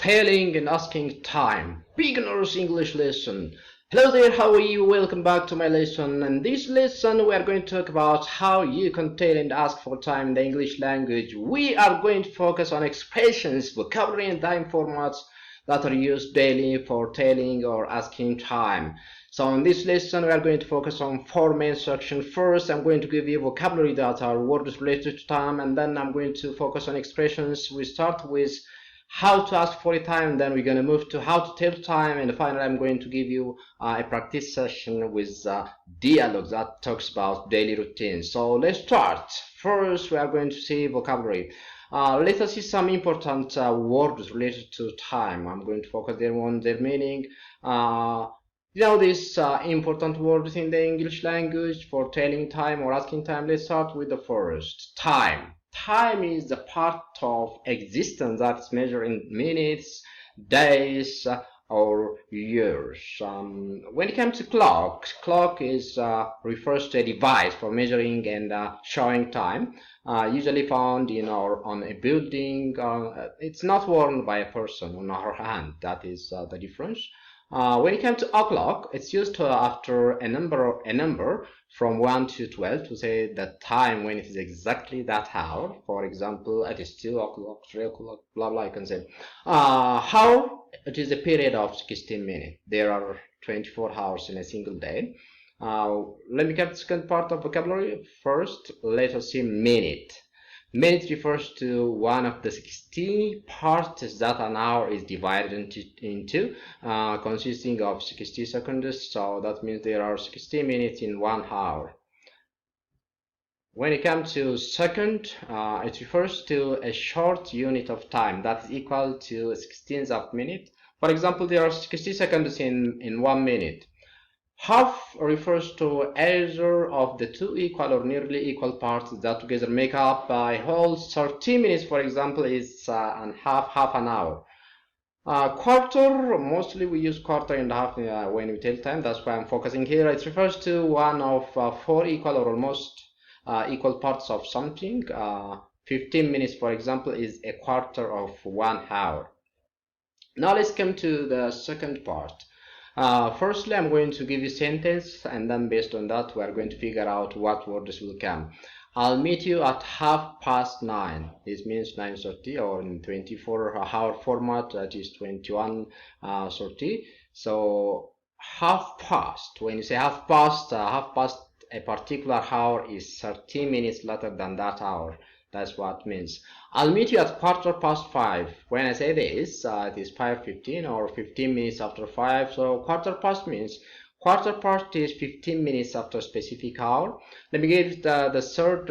telling and asking time. Beginner's English lesson. Hello there, how are you? Welcome back to my lesson. In this lesson, we are going to talk about how you can tell and ask for time in the English language. We are going to focus on expressions, vocabulary, and time formats that are used daily for telling or asking time. So in this lesson, we are going to focus on four main sections. First, I'm going to give you vocabulary that are words related to time, and then I'm going to focus on expressions. We start with how to ask for a time, then we're going to move to how to tell time, and finally I'm going to give you a practice session with dialogue that talks about daily routines. So let's start. First, we are going to see vocabulary. Let us see some important words related to time. I'm going to focus there on their meaning. These important words in the English language for telling time or asking time. Let's start with the first. Time. Time is the part of existence that is measured in minutes, days, or years. When it comes to clock is refers to a device for measuring and showing time, usually found on a building. It's not worn by a person on our hand. That is the difference. When it comes to o'clock, it's used after a number from 1 to 12 to say the time when it is exactly that hour. For example, it is 2 o'clock, 3 o'clock, blah blah. You can say hour. It is a period of 16 minutes. There are 24 hours in a single day. Let me get the second part of vocabulary. First, let us see minute. Minute refers to one of the 60 parts that an hour is divided into consisting of 60 seconds. So that means there are 60 minutes in 1 hour. When it comes to second, it refers to a short unit of time that is equal to 16th of minute. For example, there are 60 seconds in 1 minute. Half refers to either of the two equal or nearly equal parts that together make up a whole 30 minutes. For example, is and half an hour. Quarter, mostly we use quarter and half when we tell time. That's why I'm focusing here. It refers to one of 4 equal or almost equal parts of something. 15 minutes, for example, is a quarter of 1 hour. Now let's come to the second part. Firstly, I'm going to give you a sentence, and then based on that, we are going to figure out what words will come. I'll meet you at 9:30. This means 9:30, or in 24-hour format, that is 21:30. So half past. When you say half past a particular hour is 30 minutes later than that hour. That's what it means. I'll meet you at 5:15. When I say this, it is 5:15 or 15 minutes after 5. So quarter past means quarter past is 15 minutes after a specific hour. Let me give the third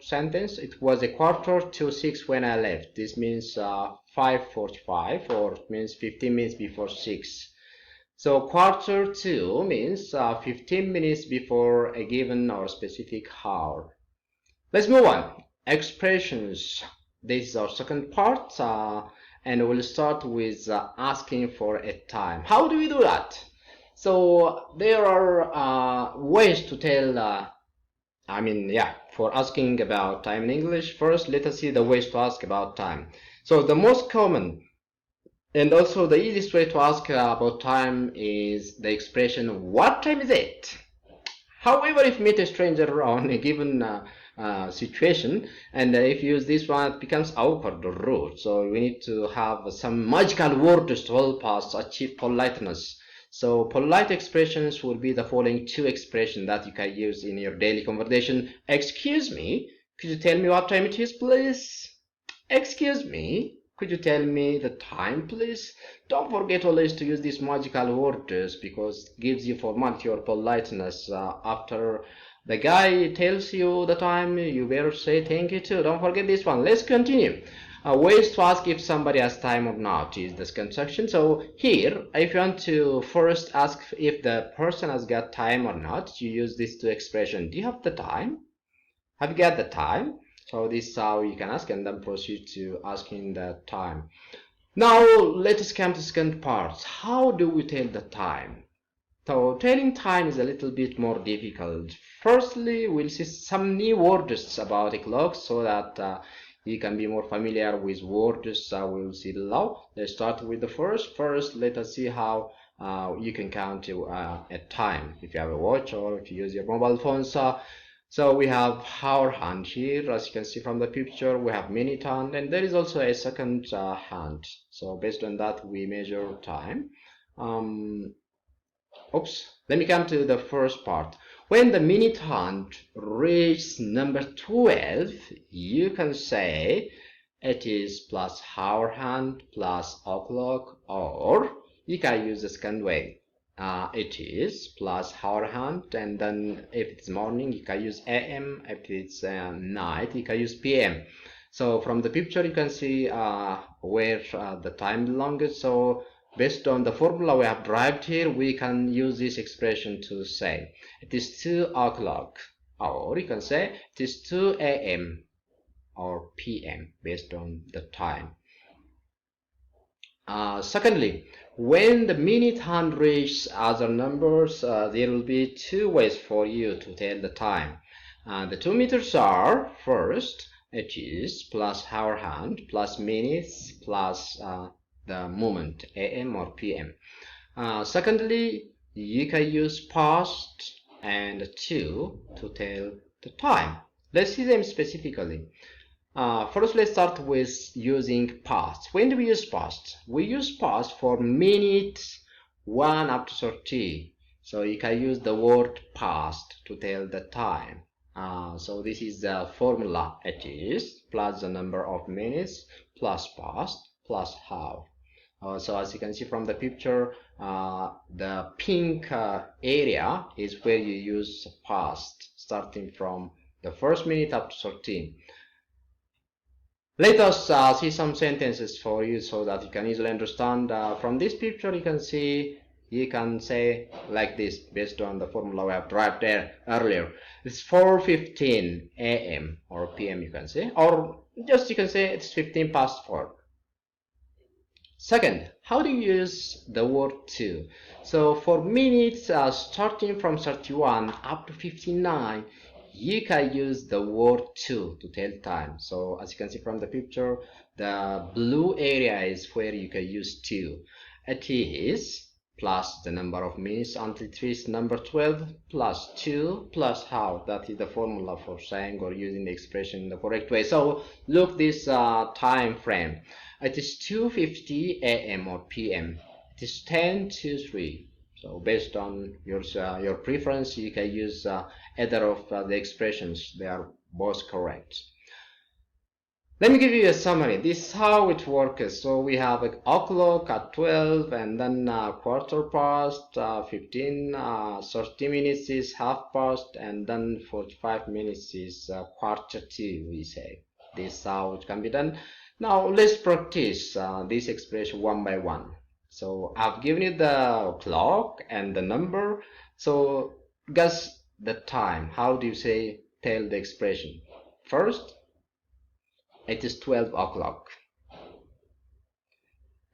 sentence. It was a quarter to 6 when I left. This means 5:45, or it means 15 minutes before 6. So quarter to means 15 minutes before a given or specific hour. Let's move on. Expressions. This is our second part, and we'll start with asking for a time. How do we do that? So there are ways to tell. For asking about time in English. First, let us see the ways to ask about time. So the most common and also the easiest way to ask about time is the expression, "What time is it?" However, if you meet a stranger on a given situation, and if you use this one, it becomes awkward or rude. So we need to have some magical words to help us achieve politeness. So polite expressions will be the following two expressions that you can use in your daily conversation. Excuse me, could you tell me what time it is, please? Excuse me, could you tell me the time, please? Don't forget always to use these magical words because it gives you formality or politeness. After the guy tells you the time, you better say thank you too. Don't forget this one. Let's continue. Ways to ask if somebody has time or not is the second section. So here, if you want to first ask if the person has got time or not, you use these two expressions. Do you have the time? Have you got the time? So this is how you can ask, and then proceed to asking the time. Now let us come to the second part. How do we tell the time? So telling time is a little bit more difficult. Firstly, we'll see some new words about a clock so that you can be more familiar with words we will see below. Let's start with the first. First, let us see how you can count at time if you have a watch or if you use your mobile phone. So we have our hand here, as you can see from the picture. We have minute hand, and there is also a second hand. So based on that, we measure time. Let me come to the first part. When the minute hand reaches number 12, you can say it is plus hour hand plus o'clock, or you can use the second way. It is plus hour hand, and then if it's morning, you can use AM. If it's night, you can use PM. So from the picture, you can see where the time belongs. So based on the formula we have derived here, we can use this expression to say it is 2 o'clock, or you can say it is 2 a.m. or p.m. based on the time. Secondly, when the minute hand reaches other numbers, there will be two ways for you to tell the time. The two meters are, first, it is plus hour hand plus minutes plus the moment, AM or PM. Secondly, you can use past and to tell the time. Let's see them specifically. First, let's start with using past. When do we use past? We use past for minutes 1 up to 30. So you can use the word past to tell the time. So this is the formula. It is plus the number of minutes plus past plus how. So as you can see from the picture, the pink area is where you use past, starting from the first minute up to 13. Let us see some sentences for you so that you can easily understand. From this picture, you can see, you can say like this based on the formula we have derived there earlier. It's 4:15 a.m. or p.m. you can say, or just you can say it's 15 past 4. Second, how do you use the word to? So for minutes starting from 31 up to 59, you can use the word to tell time. So as you can see from the picture, the blue area is where you can use to. It is plus the number of minutes until it reaches number 12 plus 2 plus how. That is the formula for saying or using the expression in the correct way. So look this time frame. It is 2:50 a.m. or p.m. It is 10 to 3. So based on your preference, you can use either of the expressions. They are both correct. Let me give you a summary. This is how it works. So we have an o'clock at 12, and then quarter past, 15, 30 minutes is half past, and then 45 minutes is quarter to, we say. This is how it can be done. Now let's practice this expression one by one. So I've given you the clock and the number. So guess the time. How do you say tell the expression? First, it is 12 o'clock.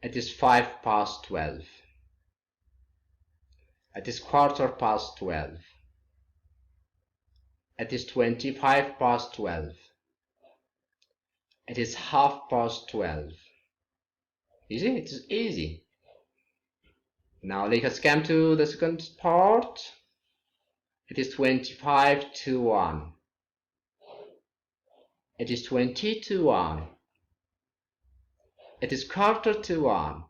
It is 5 past 12. It is quarter past 12. It is 25 past 12. It is half past 12. You see, it is easy. Now let us come to the second part. It is 25 to 1. It is 20 to 1. It is quarter to 1.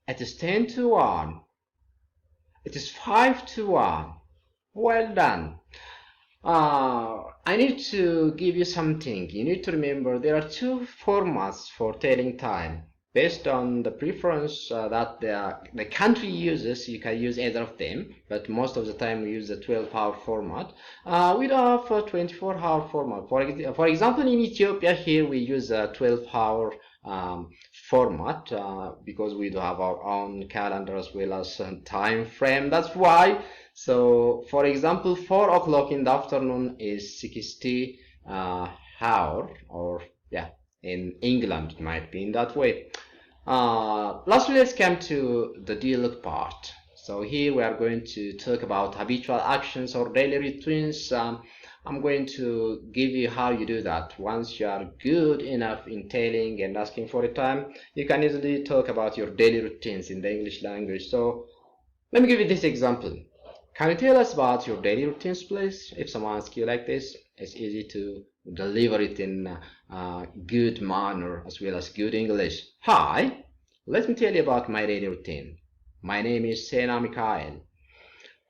It is 10 to 1. It is 5 to 1. Well done. I need to give you something. You need to remember there are two formats for telling time. Based on the preference that the country uses, you can use either of them, but most of the time we use the 12-hour format. We don't have a 24-hour format. For example, in Ethiopia here we use a 12-hour format because we do have our own calendar as well as time frame. That's why. So, for example, 4 o'clock in the afternoon is 60 hour, or yeah, in England it might be in that way. Lastly, let's come to the dialogue part. So here we are going to talk about habitual actions or daily routines. I'm going to give you how you do that. Once you are good enough in telling and asking for a time, you can easily talk about your daily routines in the English language. So let me give you this example. Can you tell us about your daily routines, please? If someone asks you like this, it's easy to deliver it in good manner as well as good English. Hi, let me tell you about my daily routine. My name is Sena Mikhail.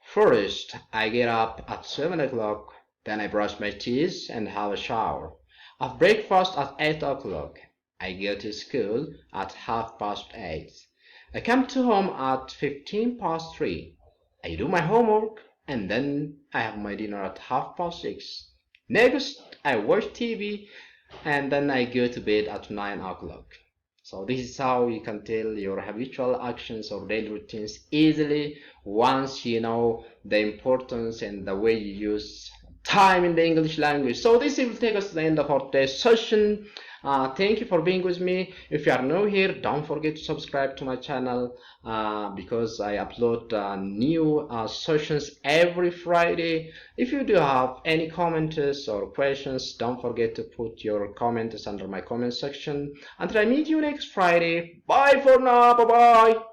First, I get up at 7 o'clock, then I brush my teeth and have a shower. Have breakfast at 8 o'clock. I go to school at half past 8. I come to home at 15 past 3. I do my homework and then I have my dinner at half past 6. Next, I watch TV and then I go to bed at 9 o'clock. So this is how you can tell your habitual actions or daily routines easily once you know the importance and the way you use time in the English language. So this will take us to the end of our today's session. Thank you for being with me. If you are new here, don't forget to subscribe to my channel because I upload new sessions every Friday. If you do have any comments or questions, don't forget to put your comments under my comment section. Until I meet you next Friday, bye for now. Bye bye.